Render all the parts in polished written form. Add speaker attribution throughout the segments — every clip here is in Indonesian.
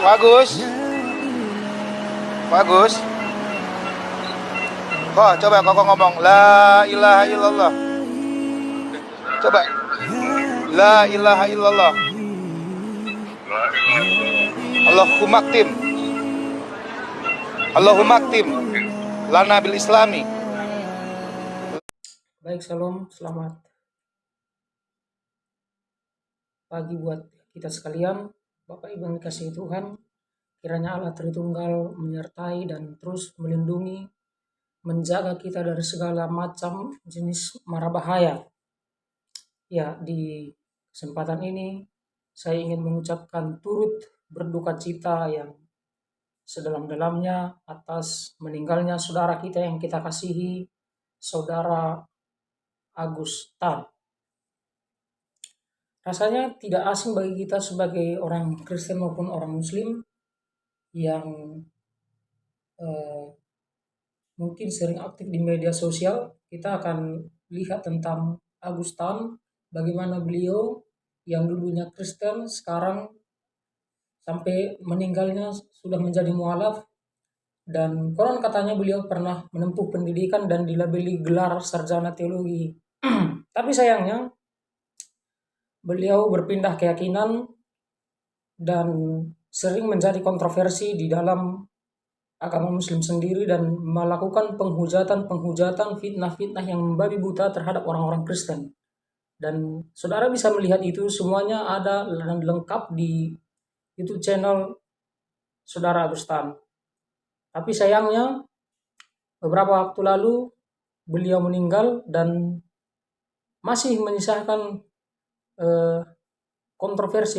Speaker 1: Bagus. Bagus. Kok coba kok ngomong la ilaha illallah. Coba. La ilaha illallah. Allahumma aktim. Allahumma aktim lana bil islami.
Speaker 2: Baik, salam, selamat pagi buat kita sekalian. Bapak Ibu yang dikasihi Tuhan, kiranya Allah Tritunggal menyertai dan terus melindungi, menjaga kita dari segala macam jenis mara bahaya. Ya, di kesempatan ini saya ingin mengucapkan turut berduka cita yang sedalam-dalamnya atas meninggalnya saudara kita yang kita kasihi, saudara Agus Tan. Rasanya tidak asing bagi kita sebagai orang Kristen maupun orang Muslim yang mungkin sering aktif di media sosial. Kita akan lihat tentang Agus Tan, bagaimana beliau yang dulunya Kristen sekarang sampai meninggalnya sudah menjadi mualaf, dan konon katanya beliau pernah menempuh pendidikan dan dilabeli gelar sarjana teologi. Tapi sayangnya beliau berpindah keyakinan dan sering menjadi kontroversi di dalam agama Muslim sendiri dan melakukan penghujatan, fitnah-fitnah yang membabi buta terhadap orang-orang Kristen. Dan saudara bisa melihat itu semuanya ada dan lengkap di YouTube channel saudara Agus Tan. Tapi sayangnya beberapa waktu lalu beliau meninggal dan masih menyisakan kontroversi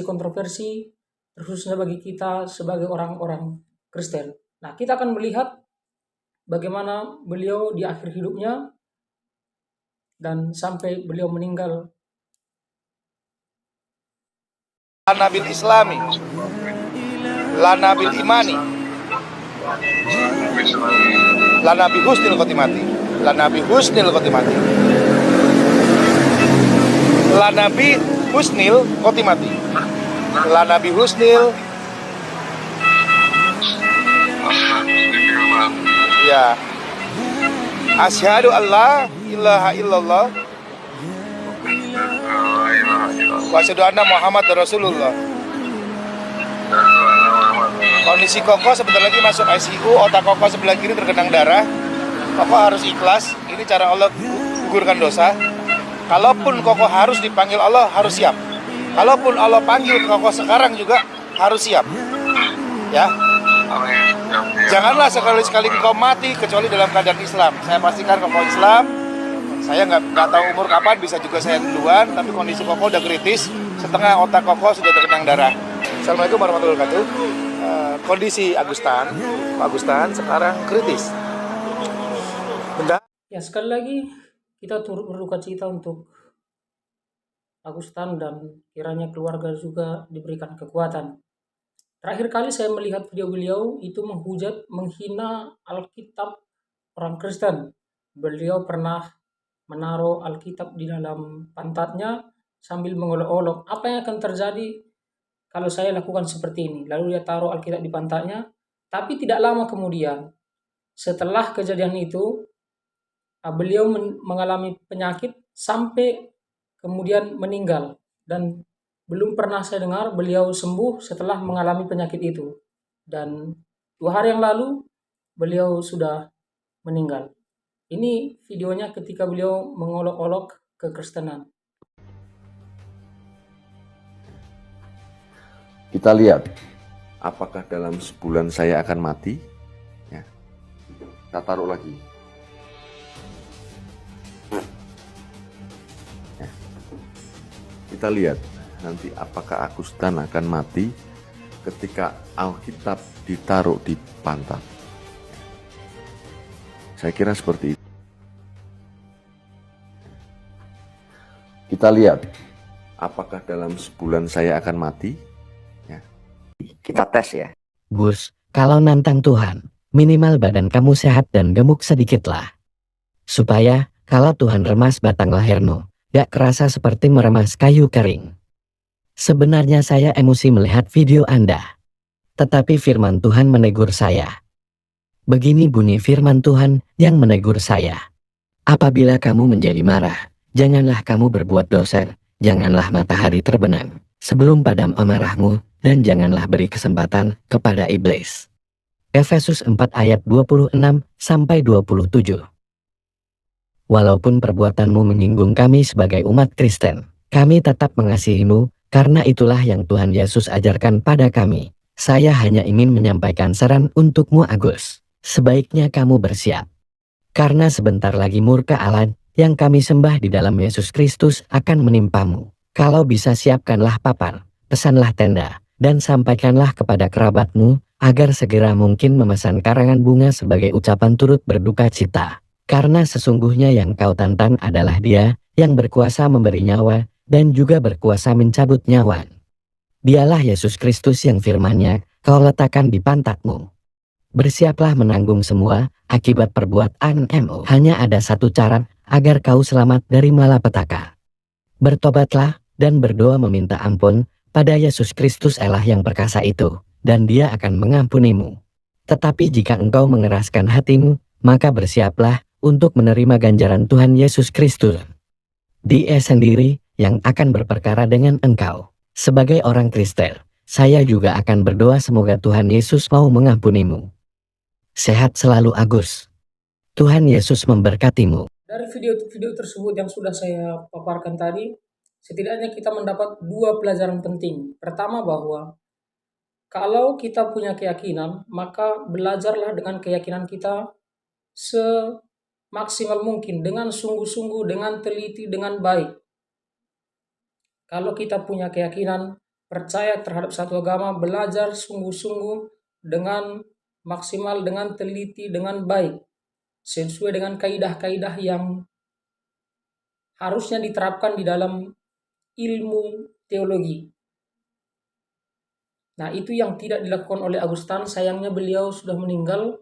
Speaker 2: khususnya bagi kita sebagai orang-orang Kristen. Nah, kita akan melihat bagaimana beliau di akhir hidupnya dan sampai beliau meninggal.
Speaker 1: Lana bil islami. Lana bil imani. Lana bi husnil khotimati. Lana bi husnil khotimati. Lana bi husnil khotimati. Lana bi husnil. Ya. Asyhadu alla ilaha illallah wa asyhadu anna Muhammad Rasulullah. Kondisi Koko sebentar lagi masuk ICU, otak Koko sebelah kiri tergenang darah. Koko harus ikhlas, ini cara Allah gugurkan dosa. Kalaupun Koko harus dipanggil Allah, harus siap. Kalaupun Allah panggil Koko sekarang juga harus siap. Ya. Janganlah sekali-sekali Koko mati kecuali dalam keadaan Islam. Saya pastikan Koko Islam. Saya nggak tahu umur kapan, bisa juga saya duluan, tapi kondisi Koko udah kritis. Setengah otak Koko sudah tergenang darah. Assalamualaikum warahmatullahi wabarakatuh. Kondisi Agus Tan, Pak Agus Tan sekarang kritis.
Speaker 2: Ya, sekali lagi kita turut berduka cita untuk Agus Tan dan kiranya keluarga juga diberikan kekuatan. Terakhir kali saya melihat video beliau itu menghujat, menghina Alkitab orang Kristen. Beliau pernah menaruh Alkitab di dalam pantatnya sambil mengolok-olok. Apa yang akan terjadi kalau saya lakukan seperti ini? Lalu dia taruh Alkitab di pantatnya. Tapi tidak lama kemudian, setelah kejadian itu, beliau mengalami penyakit sampai kemudian meninggal. Dan belum pernah saya dengar beliau sembuh setelah mengalami penyakit itu. Dan 2 hari yang lalu beliau sudah meninggal. Ini videonya ketika beliau mengolok-olok kekristenan.
Speaker 3: Kita lihat apakah dalam sebulan saya akan mati. Ya. Kita taruh lagi. Ya. Kita lihat nanti apakah Agus Tan akan mati ketika Alkitab ditaruh di pantat. Saya kira seperti itu. Kita lihat apakah dalam sebulan saya akan mati. Ya.
Speaker 4: Kita tes ya.
Speaker 5: Gus, kalau nantang Tuhan, minimal badan kamu sehat dan gemuk sedikitlah. Supaya kalau Tuhan remas batang lehermu, gak kerasa seperti meremas kayu kering. Sebenarnya saya emosi melihat video Anda. Tetapi firman Tuhan menegur saya. Begini bunyi firman Tuhan yang menegur saya. Apabila kamu menjadi marah, janganlah kamu berbuat dosa, janganlah matahari terbenam sebelum padam amarahmu, dan janganlah beri kesempatan kepada iblis. Efesus 4 ayat 26-27. Walaupun perbuatanmu menyinggung kami sebagai umat Kristen, kami tetap mengasihimu, karena itulah yang Tuhan Yesus ajarkan pada kami. Saya hanya ingin menyampaikan saran untukmu Agus. Sebaiknya kamu bersiap. Karena sebentar lagi murka Allah yang kami sembah di dalam Yesus Kristus akan menimpamu. Kalau bisa siapkanlah papan, pesanlah tenda, dan sampaikanlah kepada kerabatmu, agar segera mungkin memesan karangan bunga sebagai ucapan turut berduka cita. Karena sesungguhnya yang kau tantang adalah Dia, yang berkuasa memberi nyawa, dan juga berkuasa mencabut nyawa. Dialah Yesus Kristus yang firman-Nya kau letakkan di pantatmu. Bersiaplah menanggung semua akibat perbuatanmu. Hanya ada satu cara agar kau selamat dari malapetaka. Bertobatlah dan berdoa meminta ampun pada Yesus Kristus Allah yang perkasa itu, dan Dia akan mengampunimu. Tetapi jika engkau mengeraskan hatimu, maka bersiaplah untuk menerima ganjaran Tuhan Yesus Kristus. Dia sendiri yang akan berperkara dengan engkau. Sebagai orang Kristen, saya juga akan berdoa semoga Tuhan Yesus mau mengampunimu. Sehat selalu Agus. Tuhan Yesus memberkatimu.
Speaker 2: Dari video-video tersebut yang sudah saya paparkan tadi, setidaknya kita mendapat dua pelajaran penting. Pertama, bahwa kalau kita punya keyakinan, maka belajarlah dengan keyakinan kita semaksimal mungkin, dengan sungguh-sungguh, dengan teliti, dengan baik. Kalau kita punya keyakinan, percaya terhadap satu agama, belajar sungguh-sungguh dengan maksimal, dengan teliti, dengan baik, sesuai dengan kaidah-kaidah yang harusnya diterapkan di dalam ilmu teologi. Nah, itu yang tidak dilakukan oleh Augustan. Sayangnya beliau sudah meninggal.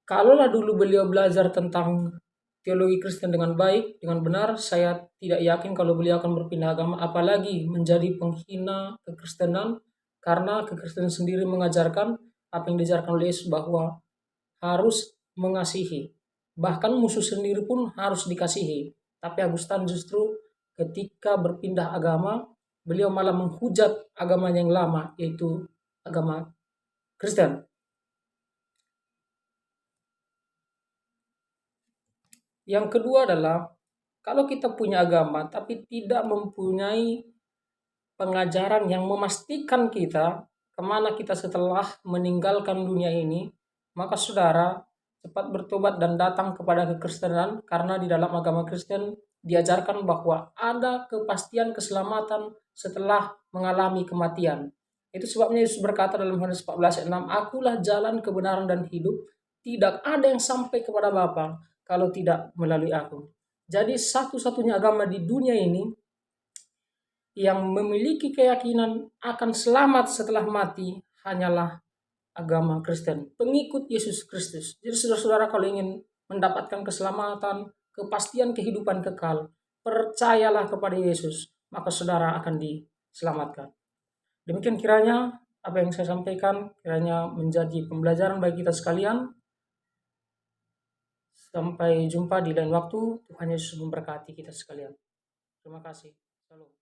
Speaker 2: Kalaulah dulu beliau belajar tentang teologi Kristen dengan baik, dengan benar, saya tidak yakin kalau beliau akan berpindah agama, apalagi menjadi penghina kekristenan, karena kekristenan sendiri mengajarkan apa yang diajarkan oleh Yesus, bahwa harus mengasihi. Bahkan musuh sendiri pun harus dikasihi. Tapi Augustan justru ketika berpindah agama, beliau malah menghujat agama yang lama, yaitu agama Kristen. Yang kedua adalah, kalau kita punya agama tapi tidak mempunyai pengajaran yang memastikan kita kemana kita setelah meninggalkan dunia ini, maka saudara cepat bertobat dan datang kepada kekristenan, karena di dalam agama Kristen diajarkan bahwa ada kepastian keselamatan setelah mengalami kematian. Itu sebabnya Yesus berkata dalam Yohanes 14:6, "Akulah jalan, kebenaran, dan hidup. Tidak ada yang sampai kepada Bapa kalau tidak melalui aku." Jadi satu-satunya agama di dunia ini yang memiliki keyakinan akan selamat setelah mati hanyalah agama Kristen, pengikut Yesus Kristus. Jadi saudara-saudara, kalau ingin mendapatkan keselamatan, kepastian kehidupan kekal, percayalah kepada Yesus, maka saudara akan diselamatkan. Demikian kiranya apa yang saya sampaikan kiranya menjadi pembelajaran bagi kita sekalian. Sampai jumpa di lain waktu. Tuhan Yesus memberkati kita sekalian. Terima kasih. Shalom.